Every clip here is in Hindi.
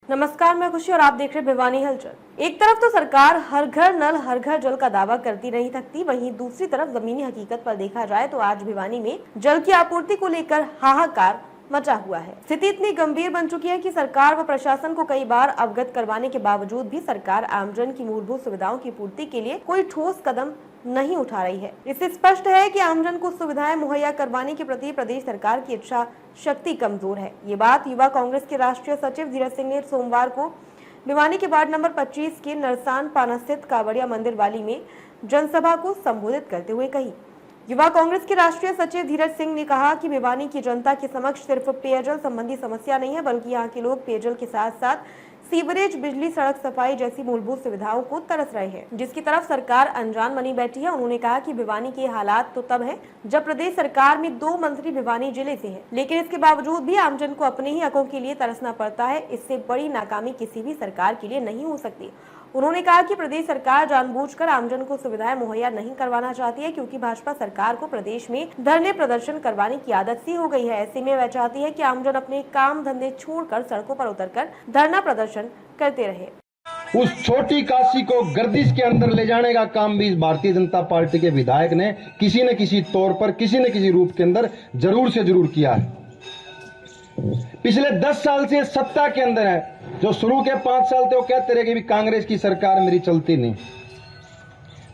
नमस्कार, मैं खुशी और आप देख रहे भिवानी हलचल। एक तरफ तो सरकार हर घर नल हर घर जल का दावा करती नहीं थकती, वहीं दूसरी तरफ जमीनी हकीकत पर देखा जाए तो आज भिवानी में जल की आपूर्ति को लेकर हाहाकार मचा हुआ है। स्थिति इतनी गंभीर बन चुकी है कि सरकार व प्रशासन को कई बार अवगत करवाने के बावजूद भी सरकार आमजन की मूलभूत सुविधाओं की पूर्ति के लिए कोई ठोस कदम नहीं उठा रही है। इससे स्पष्ट है कि आमजन को सुविधाएं मुहैया करवाने के प्रति प्रदेश सरकार की इच्छा शक्ति कमजोर है। ये बात युवा कांग्रेस के राष्ट्रीय सचिव धीरज सिंह ने सोमवार को भिवानी के वार्ड नंबर 25 के नरसान पाना स्थित कावड़िया मंदिर वाली में जनसभा को संबोधित करते हुए कही। युवा कांग्रेस के राष्ट्रीय सचिव धीरज सिंह ने कहा कि भिवानी की जनता के समक्ष सिर्फ पेयजल संबंधी समस्या नहीं है, बल्कि यहाँ के लोग पेयजल के साथ साथ सीवरेज, बिजली, सड़क सफाई जैसी मूलभूत सुविधाओं को तरस रहे हैं, जिसकी तरफ सरकार अनजान बनी बैठी है। उन्होंने कहा कि भिवानी के हालात तो तब है जब प्रदेश सरकार में 2 मंत्री भिवानी जिले से हैं, लेकिन इसके बावजूद भी आमजन को अपने ही हकों के लिए तरसना पड़ता है। इससे बड़ी नाकामी किसी भी सरकार के लिए नहीं हो सकती। उन्होंने कहा कि प्रदेश सरकार जानबूझकर आमजन को सुविधाएं मुहैया नहीं करवाना चाहती है, क्योंकि भाजपा सरकार को प्रदेश में धरने प्रदर्शन करवाने की आदत सी हो गई है। ऐसे में वह चाहती है कि आमजन अपने काम धंधे छोड़कर सड़कों पर उतरकर धरना प्रदर्शन करते रहे। उस छोटी काशी को गर्दिश के अंदर ले जाने का काम भी भारतीय जनता पार्टी के विधायक ने किसी न किसी तौर पर, किसी न किसी रूप के अंदर जरूर से जरूर किया है। पिछले 10 साल से सत्ता के अंदर है। जो शुरू के 5 साल थे वो कहते रहे कि भी कांग्रेस की सरकार मेरी चलती नहीं।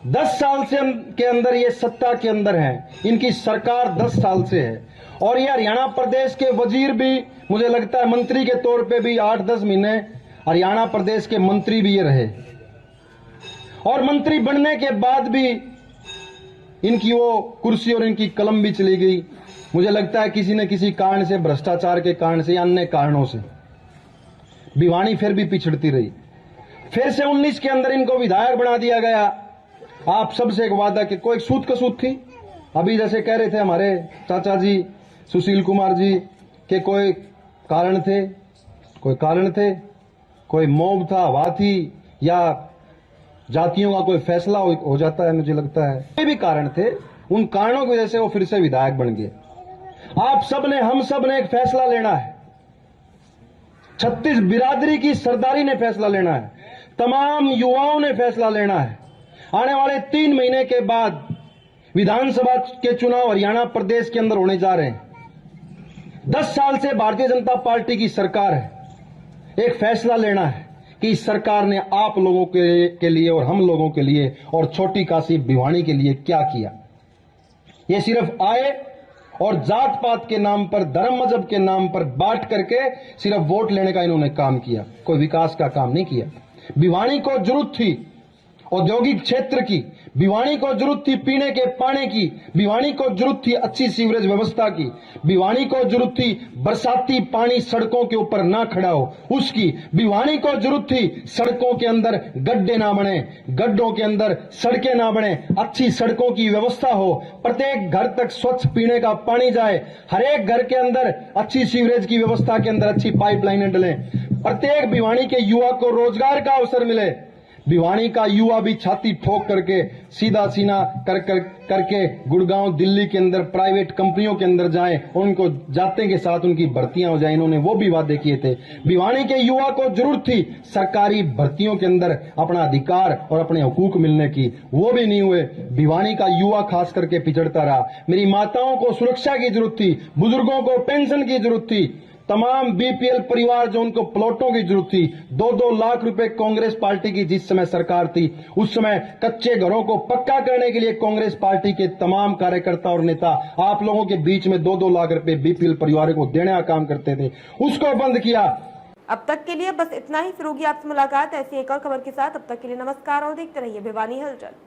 10 साल से के अंदर ये सत्ता के अंदर है, इनकी सरकार 10 साल से है। और ये हरियाणा प्रदेश के वजीर भी, मुझे लगता है मंत्री के तौर पे भी 8-10 महीने हरियाणा प्रदेश के मंत्री भी ये रहे। और मंत्री बनने के बाद भी इनकी वो कुर्सी और इनकी कलम भी चली गई। मुझे लगता है किसी न किसी कारण से, भ्रष्टाचार के कारण से या अन्य कारणों से भिवानी फिर भी पिछड़ती रही। फिर से 19 के अंदर इनको विधायक बना दिया गया। आप सबसे एक वादा कि कोई सूत कसूत थी। अभी जैसे कह रहे थे हमारे चाचा जी सुशील कुमार जी के कोई कारण थे, कोई मॉब था, हवा थी, या जातियों का कोई फैसला हो जाता है। मुझे लगता है कोई भी कारण थे, उन कारणों की वजह से वो फिर से विधायक बन गए। आप सब ने, हम सब ने एक फैसला लेना है। 36 बिरादरी की सरदारी ने फैसला लेना है। तमाम युवाओं ने फैसला लेना है। आने वाले 3 महीने के बाद विधानसभा के चुनाव हरियाणा प्रदेश के अंदर होने जा रहे हैं। 10 साल से भारतीय जनता पार्टी की सरकार है। एक फैसला लेना है कि इस सरकार ने आप लोगों के लिए और हम लोगों के लिए और छोटी काशी भिवानी के लिए क्या किया। ये सिर्फ आए और जात पात के नाम पर, धर्म मजहब के नाम पर बांट करके सिर्फ वोट लेने का इन्होंने काम किया, कोई विकास का काम नहीं किया। भिवानी को जरूरत थी औद्योगिक क्षेत्र की, भिवानी को जरूरत थी पीने के पानी की, भिवानी को जरूरत थी अच्छी सीवरेज व्यवस्था की, भिवानी को जरूरत थी बरसाती पानी सड़कों के ऊपर ना खड़ा हो उसकी, भिवानी को जरूरत थी सड़कों के अंदर गड्ढे ना बने, गड्ढों के अंदर सड़कें ना बने, अच्छी सड़कों की व्यवस्था हो, प्रत्येक घर तक स्वच्छ पीने का पानी जाए, हर एक घर के अंदर अच्छी सीवरेज की व्यवस्था के अंदर अच्छी पाइपलाइनें डलें, प्रत्येक भिवानी के युवा को रोजगार का अवसर मिले। भिवानी का युवा भी छाती ठोक करके सीधा सीना करके गुड़गांव, दिल्ली के अंदर प्राइवेट कंपनियों के अंदर जाएं, उनको जाते के साथ उनकी भर्तियां हो जाए। इन्होंने वो भी वादे किए थे। भिवानी के युवा को जरूरत थी सरकारी भर्तियों के अंदर अपना अधिकार और अपने हुकूक मिलने की, वो भी नहीं हुए। भिवानी का युवा खास करके पिछड़ता रहा। मेरी माताओं को सुरक्षा की जरूरत थी, बुजुर्गों को पेंशन की जरूरत थी, तमाम बीपीएल परिवार जो उनको प्लॉटों की जरूरत थी। 2-2 लाख रुपए कांग्रेस पार्टी की जिस समय सरकार थी, उस समय कच्चे घरों को पक्का करने के लिए कांग्रेस पार्टी के तमाम कार्यकर्ता और नेता आप लोगों के बीच में 2-2 लाख रुपए बीपीएल परिवार को देने का काम करते थे, उसको बंद किया। अब तक के लिए बस इतना ही। फिर होगी आपसे मुलाकात ऐसी एक और खबर के साथ। अब तक के लिए नमस्कार और देखते रहिए भिवानी हलचल।